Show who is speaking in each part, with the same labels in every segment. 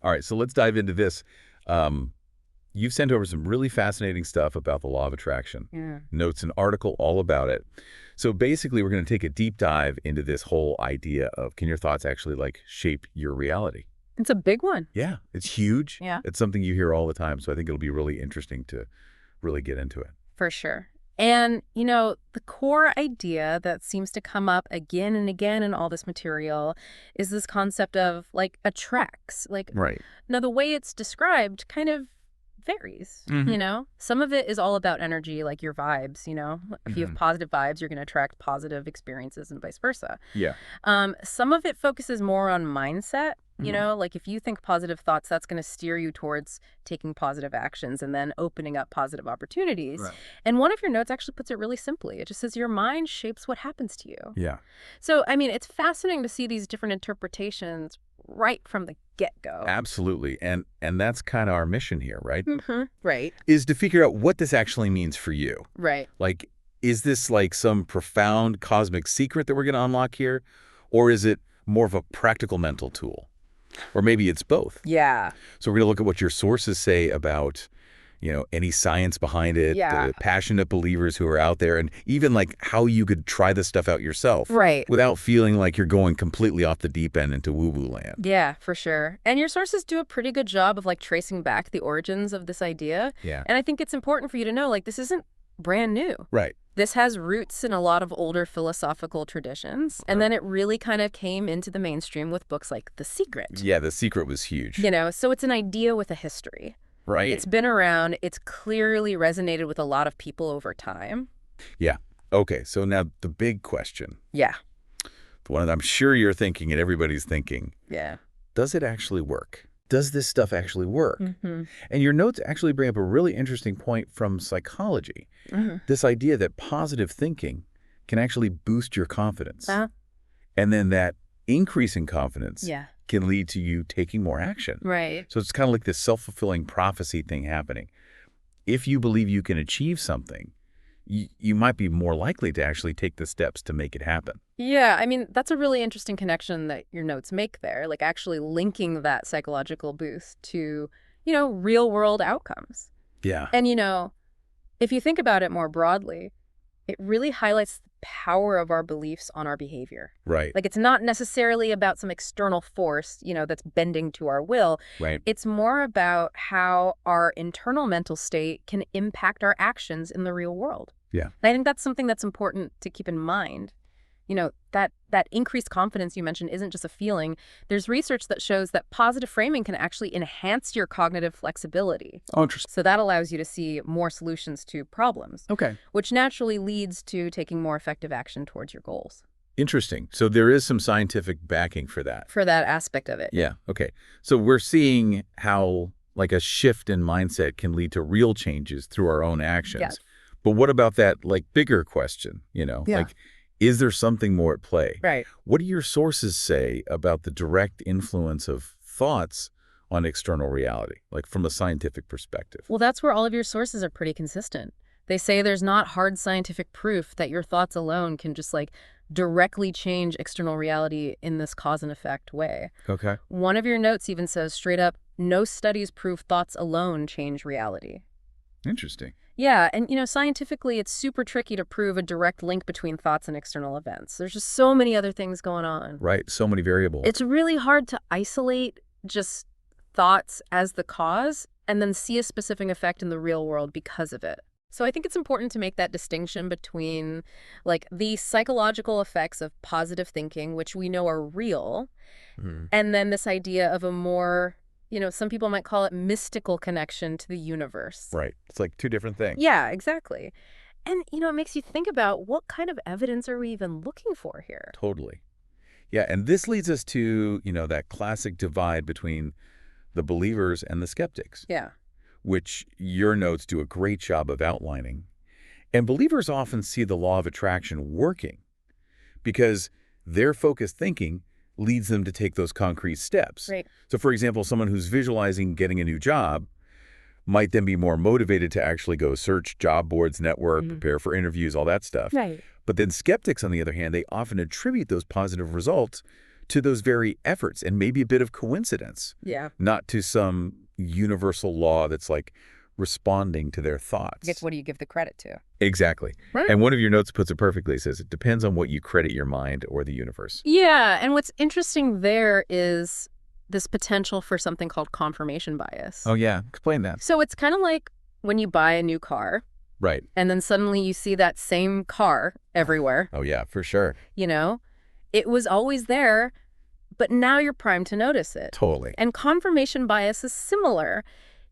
Speaker 1: All right, so let's dive into this. Um, you've sent over some really fascinating stuff about the law of attraction.
Speaker 2: Yeah.
Speaker 1: Notes an article all about it. So basically, we're going to take a deep dive into this whole idea of can your thoughts actually like shape your reality?
Speaker 2: It's a big one.
Speaker 1: Yeah, it's huge.
Speaker 2: Yeah.
Speaker 1: It's something you hear all the time. So I think it'll be really interesting to really get into it.
Speaker 2: For sure. And, the core idea that seems to come up again and again in all this material is this concept of, attracts.
Speaker 1: Right.
Speaker 2: Now, the way it's described kind of varies, Some of it is all about energy, like your vibes. If you have positive vibes, you're going to attract positive experiences and vice versa.
Speaker 1: Yeah.
Speaker 2: Some of it focuses more on mindset.
Speaker 1: Mhm.
Speaker 2: Like if you think positive thoughts, that's going to steer you towards taking positive actions and then opening up positive opportunities.
Speaker 1: Right.
Speaker 2: And one of your notes actually puts it really simply. It just says your mind shapes what happens to you.
Speaker 1: Yeah.
Speaker 2: So, it's fascinating to see these different interpretations right from the get-go.
Speaker 1: Absolutely. And that's kind of our mission here, right?
Speaker 2: Mm-hmm. Right.
Speaker 1: Is to figure out what this actually means for you.
Speaker 2: Right.
Speaker 1: Like, is this like some profound cosmic secret that we're going to unlock here? Or is it more of a practical mental tool? Or maybe it's both.
Speaker 2: Yeah.
Speaker 1: So we're going to look at what your sources say about, any science behind it,
Speaker 2: Yeah.
Speaker 1: the passionate believers who are out there, and even like how you could try this stuff out yourself.
Speaker 2: Right.
Speaker 1: Without feeling like you're going completely off the deep end into woo-woo land.
Speaker 2: Yeah, for sure. And your sources do a pretty good job of tracing back the origins of this idea.
Speaker 1: Yeah.
Speaker 2: And I think it's important for you to know, this isn't brand new.
Speaker 1: Right.
Speaker 2: This has roots in a lot of older philosophical traditions. And then it really kind of came into the mainstream with books like The Secret.
Speaker 1: Yeah, The Secret was huge.
Speaker 2: So it's an idea with a history.
Speaker 1: Right.
Speaker 2: It's been around. It's clearly resonated with a lot of people over time.
Speaker 1: Yeah. Okay, so now the big question,
Speaker 2: Yeah.
Speaker 1: the one that I'm sure you're thinking and everybody's thinking,
Speaker 2: Yeah.
Speaker 1: does it actually work? Does this stuff actually work?
Speaker 2: Mm-hmm.
Speaker 1: And your notes actually bring up a really interesting point from psychology.
Speaker 2: Mm-hmm.
Speaker 1: This idea that positive thinking can actually boost your confidence.
Speaker 2: Uh-huh.
Speaker 1: And then that increase in confidence
Speaker 2: Yeah.
Speaker 1: can lead to you taking more action.
Speaker 2: Right.
Speaker 1: So it's kind of like this self-fulfilling prophecy thing happening. If you believe you can achieve something, you might be more likely to actually take the steps to make it happen.
Speaker 2: Yeah, that's a really interesting connection that your notes make there, actually linking that psychological boost to, real world outcomes.
Speaker 1: Yeah.
Speaker 2: And, if you think about it more broadly, it really highlights the power of our beliefs on our behavior.
Speaker 1: Right.
Speaker 2: It's not necessarily about some external force, that's bending to our will.
Speaker 1: Right.
Speaker 2: It's more about how our internal mental state can impact our actions in the real world.
Speaker 1: Yeah.
Speaker 2: And I think that's something that's important to keep in mind. That increased confidence you mentioned isn't just a feeling. There's research that shows that positive framing can actually enhance your cognitive flexibility.
Speaker 1: Oh, interesting.
Speaker 2: So that allows you to see more solutions to problems,
Speaker 1: Okay.
Speaker 2: which naturally leads to taking more effective action towards your goals.
Speaker 1: Interesting. So there is some scientific backing for that.
Speaker 2: For that aspect of it.
Speaker 1: Yeah. Okay. So we're seeing how like a shift in mindset can lead to real changes through our own actions.
Speaker 2: Yes.
Speaker 1: But what about that like bigger question,
Speaker 2: Yeah.
Speaker 1: like, is there something more at play?
Speaker 2: Right.
Speaker 1: What do your sources say about the direct influence of thoughts on external reality, like from a scientific perspective?
Speaker 2: Well, that's where all of your sources are pretty consistent. They say there's not hard scientific proof that your thoughts alone can just directly change external reality in this cause and effect way.
Speaker 1: Okay.
Speaker 2: One of your notes even says straight up, no studies prove thoughts alone change reality.
Speaker 1: Interesting.
Speaker 2: Yeah, and scientifically, it's super tricky to prove a direct link between thoughts and external events. There's just so many other things going on.
Speaker 1: Right. So many variables.
Speaker 2: It's really hard to isolate just thoughts as the cause and then see a specific effect in the real world because of it. So I think it's important to make that distinction between the psychological effects of positive thinking, which we know are real, and then this idea of a more, some people might call it mystical connection to the universe.
Speaker 1: Right. It's like two different things.
Speaker 2: Yeah, exactly. And, it makes you think about what kind of evidence are we even looking for here?
Speaker 1: Totally. Yeah. And this leads us to, that classic divide between the believers and the skeptics.
Speaker 2: Yeah.
Speaker 1: Which your notes do a great job of outlining. And believers often see the law of attraction working because their focused thinking leads them to take those concrete steps.
Speaker 2: Right.
Speaker 1: So, for example, someone who's visualizing getting a new job might then be more motivated to actually go search job boards, network, prepare for interviews, all that stuff.
Speaker 2: Right.
Speaker 1: But then skeptics, on the other hand, they often attribute those positive results to those very efforts and maybe a bit of coincidence,
Speaker 2: Yeah.
Speaker 1: not to some universal law that's like responding to their thoughts.
Speaker 2: I guess what do you give the credit to?
Speaker 1: Exactly.
Speaker 2: Right.
Speaker 1: And one of your notes puts it perfectly. It says it depends on what you credit your mind or the universe.
Speaker 2: Yeah, and what's interesting there is this potential for something called confirmation bias.
Speaker 1: Oh, yeah. Explain that.
Speaker 2: So it's kind of like when you buy a new car
Speaker 1: Right.
Speaker 2: and then suddenly you see that same car everywhere,
Speaker 1: Oh, yeah, for sure.
Speaker 2: you know? It was always there, but now you're primed to notice it.
Speaker 1: Totally.
Speaker 2: And confirmation bias is similar.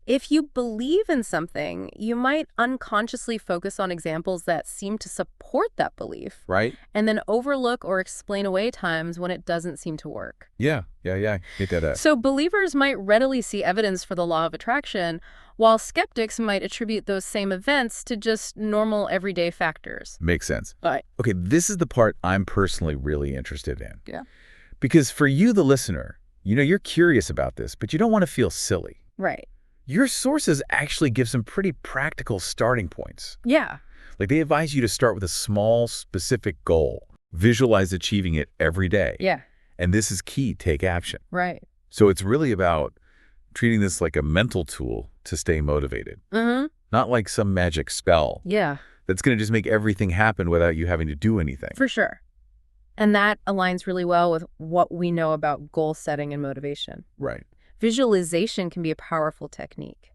Speaker 2: If you believe in something, you might unconsciously focus on examples that seem to support that belief
Speaker 1: Right?
Speaker 2: and then overlook or explain away times when it doesn't seem to work.
Speaker 1: Yeah. Get that up.
Speaker 2: So believers might readily see evidence for the law of attraction, while skeptics might attribute those same events to just normal everyday factors.
Speaker 1: Makes sense.
Speaker 2: Right.
Speaker 1: Okay, this is the part I'm personally really interested in.
Speaker 2: Yeah.
Speaker 1: Because for you, the listener, you're curious about this, but you don't want to feel silly.
Speaker 2: Right.
Speaker 1: Your sources actually give some pretty practical starting points.
Speaker 2: Yeah.
Speaker 1: Like they advise you to start with a small, specific goal. Visualize achieving it every day.
Speaker 2: Yeah.
Speaker 1: And this is key, take action.
Speaker 2: Right.
Speaker 1: So it's really about treating this like a mental tool to stay motivated.
Speaker 2: Mm-hmm.
Speaker 1: Not like some magic spell
Speaker 2: Yeah,
Speaker 1: that's going to just make everything happen without you having to do anything.
Speaker 2: for sure. And that aligns really well with what we know about goal setting and motivation.
Speaker 1: Right.
Speaker 2: Visualization can be a powerful technique.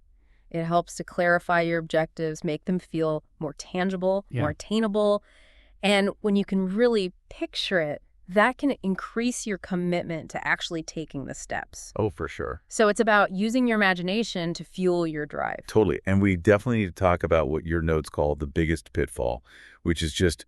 Speaker 2: It helps to clarify your objectives, make them feel more tangible,
Speaker 1: Yeah.
Speaker 2: more attainable. And when you can really picture it, that can increase your commitment to actually taking the steps.
Speaker 1: Oh, for sure.
Speaker 2: So it's about using your imagination to fuel your drive.
Speaker 1: Totally. And we definitely need to talk about what your notes call the biggest pitfall, which is just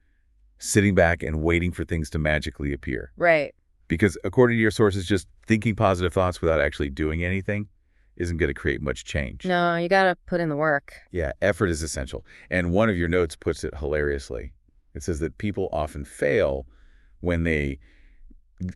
Speaker 1: sitting back and waiting for things to magically appear.
Speaker 2: Right.
Speaker 1: Because according to your sources, just thinking positive thoughts without actually doing anything isn't going to create much change.
Speaker 2: No, you got to put in the work.
Speaker 1: Yeah, effort is essential. And one of your notes puts it hilariously. It says that people often fail when they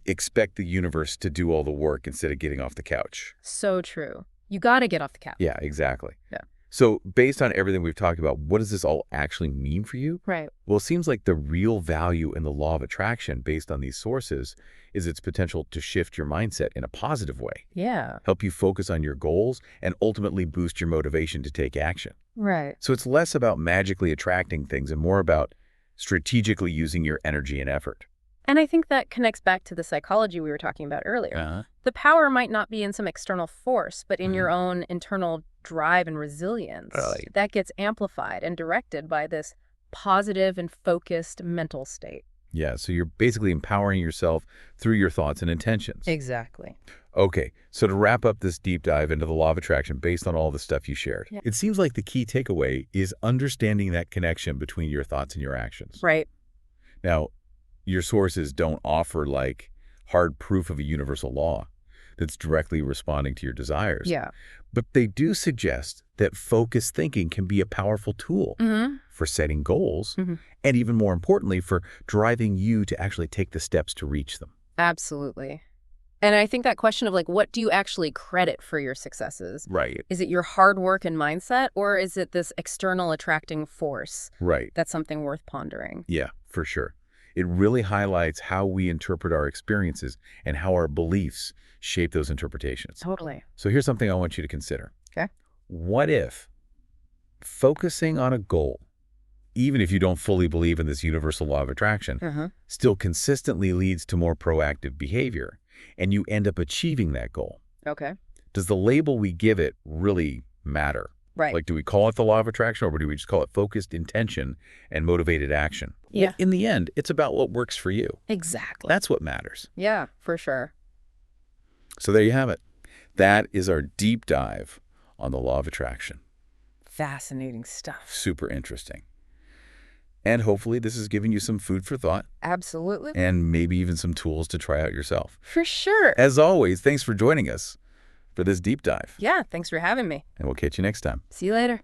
Speaker 1: expect the universe to do all the work instead of getting off the couch.
Speaker 2: So true. You got to get off the couch.
Speaker 1: Yeah, exactly.
Speaker 2: Yeah.
Speaker 1: So based on everything we've talked about, what does this all actually mean for you?
Speaker 2: Right.
Speaker 1: Well, it seems like the real value in the law of attraction based on these sources is its potential to shift your mindset in a positive way,
Speaker 2: Yeah.
Speaker 1: help you focus on your goals, and ultimately boost your motivation to take action.
Speaker 2: Right.
Speaker 1: So it's less about magically attracting things and more about strategically using your energy and effort.
Speaker 2: And I think that connects back to the psychology we were talking about earlier. The power might not be in some external force, but in your own internal drive and resilience.
Speaker 1: Right.
Speaker 2: That gets amplified and directed by this positive and focused mental state.
Speaker 1: Yeah, so you're basically empowering yourself through your thoughts and intentions.
Speaker 2: Exactly.
Speaker 1: Okay, so to wrap up this deep dive into the law of attraction based on all the stuff you shared,
Speaker 2: Yeah.
Speaker 1: it seems like the key takeaway is understanding that connection between your thoughts and your actions.
Speaker 2: Right.
Speaker 1: Now, your sources don't offer like hard proof of a universal law that's directly responding to your desires.
Speaker 2: Yeah.
Speaker 1: But they do suggest that focused thinking can be a powerful tool
Speaker 2: Mm-hmm.
Speaker 1: for setting goals
Speaker 2: Mhm.
Speaker 1: and even more importantly, for driving you to actually take the steps to reach them.
Speaker 2: Absolutely. And I think that question of like, what do you actually credit for your successes?
Speaker 1: Right.
Speaker 2: Is it your hard work and mindset, or is it this external attracting force?
Speaker 1: Right.
Speaker 2: That's something worth pondering.
Speaker 1: Yeah, for sure. It really highlights how we interpret our experiences and how our beliefs shape those interpretations.
Speaker 2: Totally.
Speaker 1: So here's something I want you to consider.
Speaker 2: Okay.
Speaker 1: What if focusing on a goal, even if you don't fully believe in this universal law of attraction,
Speaker 2: Uh-huh.
Speaker 1: still consistently leads to more proactive behavior, and you end up achieving that goal?
Speaker 2: Okay.
Speaker 1: Does the label we give it really matter?
Speaker 2: Right.
Speaker 1: Like, do we call it the law of attraction, or do we just call it focused intention and motivated action?
Speaker 2: Yeah.
Speaker 1: In the end, it's about what works for you.
Speaker 2: Exactly.
Speaker 1: That's what matters.
Speaker 2: Yeah, for sure.
Speaker 1: So there you have it. That is our deep dive on the law of attraction.
Speaker 2: Fascinating stuff.
Speaker 1: Super interesting. And hopefully this has given you some food for thought
Speaker 2: Absolutely.
Speaker 1: and maybe even some tools to try out yourself.
Speaker 2: For sure.
Speaker 1: As always, thanks for joining us for this deep dive.
Speaker 2: Yeah, thanks for having me.
Speaker 1: And we'll catch you next time.
Speaker 2: See you later.